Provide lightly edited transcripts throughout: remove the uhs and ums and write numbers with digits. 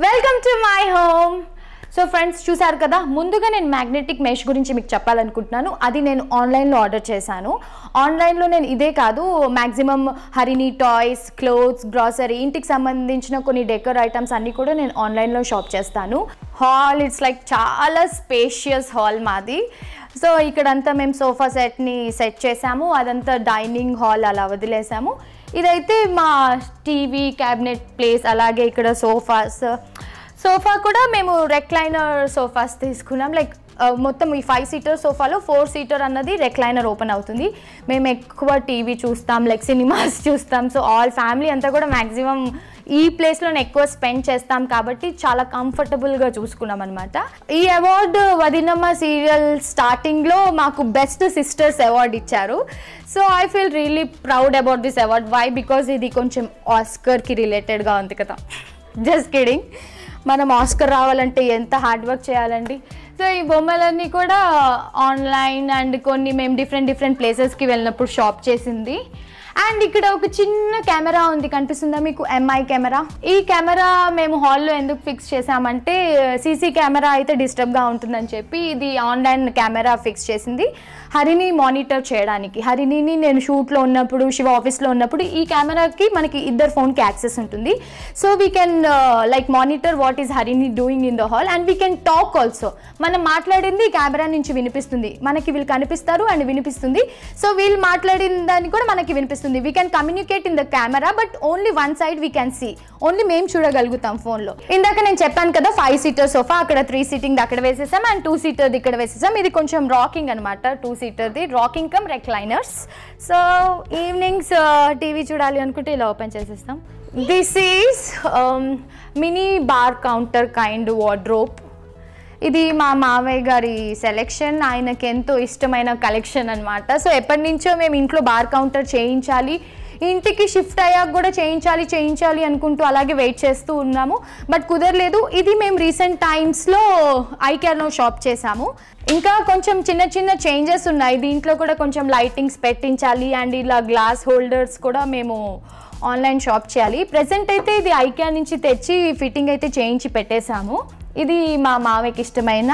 Welcome to my home. So friends, చూసారు కదా, ముందుగా నేను మ్యాగ్నెటిక్ మెష్ గురించి మీకు చెప్పాలనుకుంటున్నాను. అది నేను ఆన్లైన్లో ఆర్డర్ చేశాను. ఆన్లైన్లో నేను ఇదే కాదు, maximum Harini toys, clothes, grocery, ఇంటికి సంబంధించిన కొన్ని డెకర్ ఐటమ్స్ అన్నీ కూడా నేను ఆన్లైన్లో షాప్ చేస్తాను. హాల్ ఇట్స్ లైక్ చాలా స్పేషియస్ హాల్ మాది. సో ఇక్కడంతా మేము సోఫా సెట్ని సెట్ చేసాము, అదంతా డైనింగ్ హాల్ అలా వదిలేసాము. ఇదైతే మా టీవీ క్యాబినెట్ ప్లేస్. అలాగే ఇక్కడ సోఫా కూడా మేము రెక్లైనర్ సోఫాస్ తీసుకున్నాం. లైక్ మొత్తం ఈ 5 సీటర్ సోఫాలో 4 సీటర్ అన్నది రెక్లైనర్ ఓపెన్ అవుతుంది. మేము ఎక్కువ టీవీ చూస్తాం, లైక్ సినిమాస్ చూస్తాం. సో ఆల్ ఫ్యామిలీ అంతా కూడా మ్యాక్సిమం ఈ ప్లేస్లోనే ఎక్కువ స్పెండ్ చేస్తాం కాబట్టి చాలా కంఫర్టబుల్గా చూసుకున్నాం అనమాట. ఈ అవార్డు వదినమ్మ సీరియల్ స్టార్టింగ్లో మాకు బెస్ట్ సిస్టర్స్ అవార్డు ఇచ్చారు. So I feel really proud about this award. Why? Because ఇది కొంచెం ఆస్కర్కి రిలేటెడ్గా ఉంది కదా. Just kidding. మనం ఆస్కర్ రావాలంటే ఎంత హార్డ్ వర్క్ చేయాలండి. సో ఈ బొమ్మలన్నీ కూడా ఆన్లైన్ అండ్ కొన్ని మేము డిఫరెంట్ ప్లేసెస్కి వెళ్ళినప్పుడు షాప్ చేసింది. అండ్ ఇక్కడ ఒక చిన్న కెమెరా ఉంది, కనిపిస్తుందా మీకు? MI camera. ఈ కెమెరా మేము హాల్లో ఎందుకు ఫిక్స్ చేసామంటే సీసీ కెమెరా అయితే డిస్టర్బ్గా ఉంటుందని చెప్పి ఇది ఆన్లైన్ కెమెరా ఫిక్స్ చేసింది హరిని మానిటర్ చేయడానికి. హరిణిని నేను షూట్లో ఉన్నప్పుడు, శివ ఆఫీస్లో ఉన్నప్పుడు ఈ కెమెరాకి మనకి ఇద్దరు ఫోన్కి యాక్సెస్ ఉంటుంది. So we can like monitor what is Harini doing in the hall and we can talk also. మనం మాట్లాడింది కెమెరా నుంచి వినిపిస్తుంది, మనకి వీళ్ళు కనిపిస్తారు అండ్ వినిపిస్తుంది. సో వీళ్ళు మాట్లాడిన దాన్ని కూడా మనకి వినిపిస్తుంది. We can communicate in the camera but only one side we can see. Only మేము చూడగలుగుతాం ఫోన్లో. ఇందాక నేను చెప్పాను కదా 5 సీటర్ సోఫా, అక్కడ 3 సీటింగ్ అక్కడ వేసేసాం అండ్ 2 సీటర్ది ఇక్కడ వేసేసాం. ఇది కొంచెం రాకింగ్ అనమాట, 2 సీటర్ది rocking cum recliners. So evenings TV చూడాలి అనుకుంటే ఇలా ఓపెన్ చేసేస్తాం. This is mini bar counter kind wardrobe. ఇది మా మావయ్య గారి సెలెక్షన్, ఆయనకి ఎంతో ఇష్టమైన కలెక్షన్ అనమాట. సో ఎప్పటి నుంచో మేము ఇంట్లో బార్ కౌంటర్ చేయించాలి, ఇంటికి షిఫ్ట్ అయ్యాక కూడా చేయించాలి అనుకుంటూ అలాగే వెయిట్ చేస్తూ ఉన్నాము. బట్ కుదరలేదు. ఇది మేము రీసెంట్ టైమ్స్లో ఐకేర్లో షాప్ చేసాము. ఇంకా కొంచెం చిన్న చేంజెస్ ఉన్నాయి. దీంట్లో కూడా కొంచెం లైటింగ్స్ పెట్టించాలి అండ్ ఇలా గ్లాస్ హోల్డర్స్ కూడా మేము ఆన్లైన్ షాప్ చేయాలి. ప్రెజెంట్ అయితే ఇది ఐకేర్ నుంచి తెచ్చి ఫిట్టింగ్ అయితే చేయించి పెట్టేశాము. ఇది మా మావయ్యకి ఇష్టమైన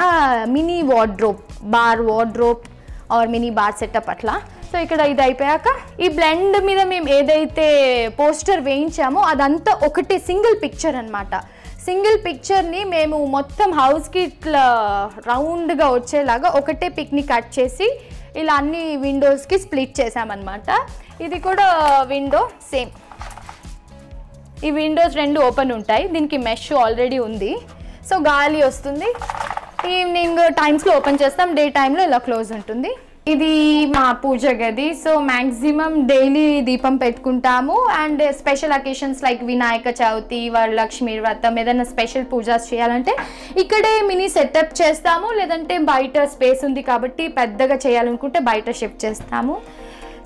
mini wardrobe, bar wardrobe or mini bar setup అట్లా. సో ఇక్కడ ఇది అయిపోయాక ఈ బ్లెండ్ మీద మేము ఏదైతే పోస్టర్ వేయించామో అదంతా ఒకటే సింగిల్ పిక్చర్ అనమాట. సింగిల్ పిక్చర్ని మేము మొత్తం హౌస్కి ఇట్లా రౌండ్గా వచ్చేలాగా ఒకటే పిక్ని కట్ చేసి ఇలా అన్ని విండోస్కి స్ప్లిట్ చేసామన్నమాట. ఇది కూడా విండో సేమ్. ఈ విండోస్ 2 ఓపెన్ ఉంటాయి. దీనికి మెష్ ఆల్రెడీ ఉంది, సో గాలి వస్తుంది. ఈవినింగ్ టైమ్స్లో ఓపెన్ చేస్తాం, డే టైంలో ఇలా క్లోజ్ ఉంటుంది. ఇది మా పూజ గది. సో మ్యాక్సిమం డైలీ దీపం పెట్టుకుంటాము and special occasions like Vinayaka Chavithi, Varalakshmi వ్రతం, ఏదైనా స్పెషల్ పూజాస్ చేయాలంటే ఇక్కడే మినీ సెటప్ చేస్తాము. లేదంటే బయట స్పేస్ ఉంది కాబట్టి పెద్దగా చేయాలనుకుంటే బయట షిఫ్ట్ చేస్తాము.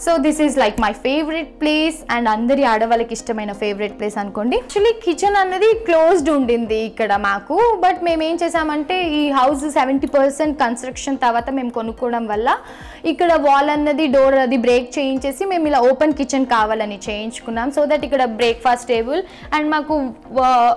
So this is like my favourite place and అందరి ఆడవాళ్ళకి ఇష్టమైన ఫేవరెట్ ప్లేస్ అనుకోండి. యాక్చువల్లీ కిచెన్ అన్నది క్లోజ్డ్ ఉండింది ఇక్కడ మాకు. బట్ మేము ఏం చేసామంటే ఈ హౌస్ 70% కన్స్ట్రక్షన్ తర్వాత మేము కొనుక్కోవడం వల్ల ఇక్కడ వాల్ అన్నది, డోర్ అది బ్రేక్ చేయించేసి మేము ఇలా ఓపెన్ కిచెన్ కావాలని చేయించుకున్నాం. సో దట్ ఇక్కడ బ్రేక్ఫాస్ట్ టేబుల్ అండ్ మాకు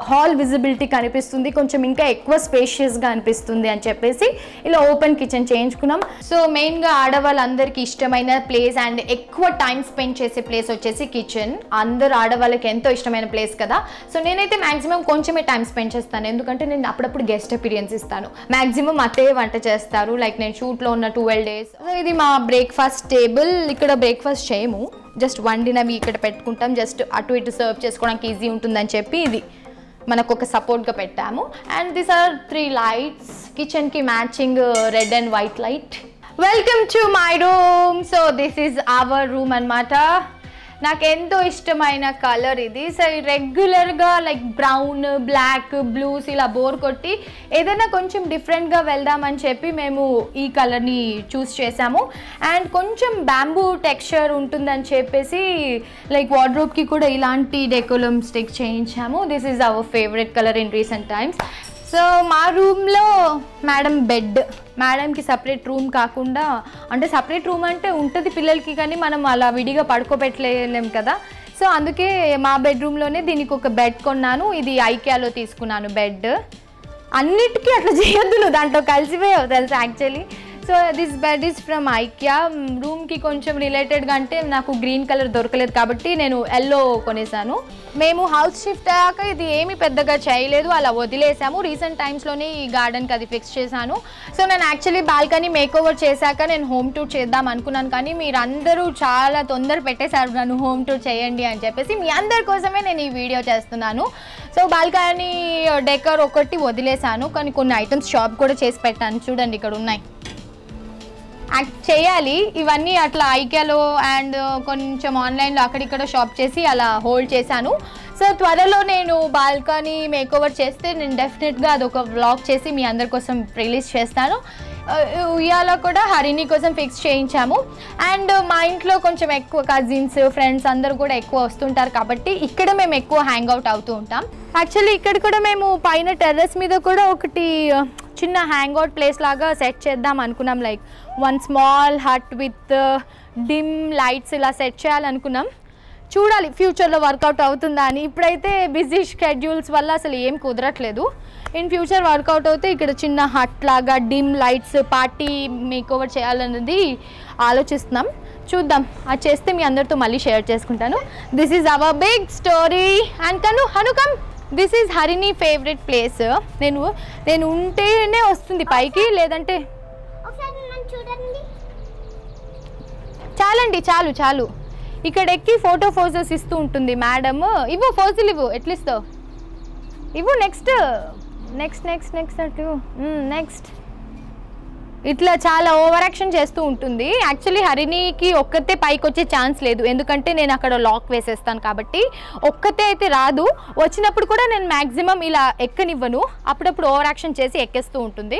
హాల్ విజిబిలిటీ కనిపిస్తుంది, కొంచెం ఇంకా ఎక్కువ స్పేషియస్గా అనిపిస్తుంది అని చెప్పేసి ఇలా ఓపెన్ కిచెన్ చేయించుకున్నాం. సో మెయిన్గా ఆడవాళ్ళందరికీ ఇష్టమైన ప్లేస్ అండ్ ఎక్కువ టైం స్పెండ్ చేసే ప్లేస్ వచ్చేసి కిచెన్. అందరు ఆడవాళ్ళకి ఎంతో ఇష్టమైన ప్లేస్ కదా. సో నేనైతే మ్యాక్సిమం కొంచెమే టైం స్పెండ్ చేస్తాను, ఎందుకంటే నేను అప్పుడప్పుడు గెస్ట్ అపీరియన్స్ ఇస్తాను. మ్యాక్సిమం అతే వంట చేస్తారు, లైక్ నేను షూట్లో ఉన్న 12 days. సో ఇది మా బ్రేక్ఫాస్ట్ టేబుల్. ఇక్కడ బ్రేక్ఫాస్ట్ చేయము, జస్ట్ వండినవి ఇక్కడ పెట్టుకుంటాం. జస్ట్ అటు ఇటు సర్వ్ చేసుకోవడానికి ఈజీ ఉంటుందని చెప్పి ఇది మనకు ఒక సపోర్ట్గా పెట్టాము. అండ్ దీస్ ఆర్ 3 lights, కిచెన్కి matching red and white light. Welcome to my room. So this is hour room అనమాట. నాకు ఎంతో ఇష్టమైన కలర్ ఇది. సో రెగ్యులర్గా లైక్ బ్రౌన్, బ్లాక్, బ్లూస్ ఇలా బోర్ కొట్టి ఏదైనా కొంచెం డిఫరెంట్గా వెళ్దామని చెప్పి మేము ఈ కలర్ని చూస్ చేసాము. అండ్ కొంచెం బ్యాంబూ టెక్స్చర్ ఉంటుందని చెప్పేసి లైక్ వార్డ్రోబ్కి కూడా ఇలాంటి డెకోలం స్టిక్ చేయించాము. This is our favourite colour in recent times. So మా రూమ్లో మేడం బెడ్, మేడంకి సపరేట్ రూమ్ కాకుండా, అంటే సపరేట్ రూమ్ అంటే ఉంటుంది పిల్లలకి, కానీ మనం అలా విడిగా పడుకోబెట్టలేం కదా. సో అందుకే మా బెడ్రూమ్లోనే దీనికి ఒక బెడ్ కొన్నాను. ఇది ఐకియాలో తీసుకున్నాను బెడ్. అన్నిటికీ అట్లా చేయొద్దు, నువ్వు దాంట్లో కలిసిపోయావు తెలుసా actually. So this bed is from IKEA. రూమ్కి కొంచెం రిలేటెడ్గా అంటే నాకు గ్రీన్ కలర్ దొరకలేదు కాబట్టి నేను ఎల్లో కొనేసాను. మేము హౌస్ షిఫ్ట్ అయ్యాక ఇది ఏమీ పెద్దగా చేయలేదు, అలా వదిలేసాము. రీసెంట్ టైమ్స్లోనే ఈ గార్డెన్కి అది ఫిక్స్ చేశాను. సో నేను యాక్చువల్లీ బాల్కనీ మేకోవర్ చేశాక నేను హోమ్ టూర్ చేద్దాం అనుకున్నాను, కానీ మీరందరూ చాలా తొందర పెట్టేశారు నన్ను హోమ్ టూర్ చేయండి అని చెప్పేసి. మీ అందరి కోసమే నేను ఈ వీడియో చేస్తున్నాను. సో బాల్కనీ డెకర్ ఒకటి వదిలేసాను, కానీ కొన్ని ఐటమ్స్ షాప్ కూడా చేసి పెట్టాను. చూడండి ఇక్కడ ఉన్నాయి, చేయాలి ఇవన్నీ. అట్లా ఐకియాలో అండ్ కొంచెం ఆన్లైన్లో అక్కడిక్కడ షాప్ చేసి అలా హోల్డ్ చేశాను. సో త్వరలో నేను బాల్కనీ మేకోవర్ చేస్తే నేను డెఫినెట్గా అదొక వ్లాగ్ చేసి మీ అందరి కోసం రిలీజ్ చేస్తాను. ఉయ్యాల కూడా హరిణి కోసం ఫిక్స్ చేయించాము. అండ్ మా ఇంట్లో కొంచెం ఎక్కువ కజిన్స్ ఫ్రెండ్స్ అందరూ కూడా ఎక్కువ వస్తుంటారు కాబట్టి ఇక్కడ మేము ఎక్కువ హ్యాంగ్ అవుట్ అవుతూ ఉంటాం. యాక్చువల్లీ ఇక్కడ కూడా మేము పైన టెర్రస్ మీద కూడా ఒకటి చిన్న హ్యాంగ్ అవుట్ ప్లేస్ లాగా సెట్ చేద్దాం అనుకున్నాం. Like one small hut with dim lights ఇలా సెట్ చేయాలనుకున్నాం. చూడాలి ఫ్యూచర్లో వర్కౌట్ అవుతుందా అని. ఇప్పుడైతే బిజీ షెడ్యూల్స్ వల్ల అసలు ఏం కుదరట్లేదు. ఇన్ ఫ్యూచర్ వర్కౌట్ అవుతే ఇక్కడ చిన్న హట్ లాగా డిమ్ లైట్స్ పార్టీ మేకోవర్ చేయాలన్నది ఆలోచిస్తున్నాం. చూద్దాం, అది చేస్తే మీ అందరితో మళ్ళీ షేర్ చేసుకుంటాను. This is our big story. And హనుకమ్, this is Harini favourite place. నేను ఉంటేనే వస్తుంది పైకి, లేదంటే చాలండి చాలు. ఇక్కడ ఎక్కి ఫోటో ఫోజెస్ ఇస్తూ ఉంటుంది మేడం. ఇవ్వు ఫోజులు ఇవ్వు, ఎట్లా ఇస్తావు ఇవ్వు. నెక్స్ట్ ఇట్లా చాలా ఓవర్ యాక్షన్ చేస్తూ ఉంటుంది. యాక్చువల్లీ హరిణికి ఒక్కతే పైకి వచ్చే ఛాన్స్ లేదు, ఎందుకంటే నేను అక్కడ లాక్ వేసేస్తాను కాబట్టి. ఒక్కతే అయితే రాదు, వచ్చినప్పుడు కూడా నేను మ్యాక్సిమం ఇలా ఎక్కనివ్వను, అప్పుడప్పుడు ఓవర్ యాక్షన్ చేసి ఎక్కేస్తూ ఉంటుంది.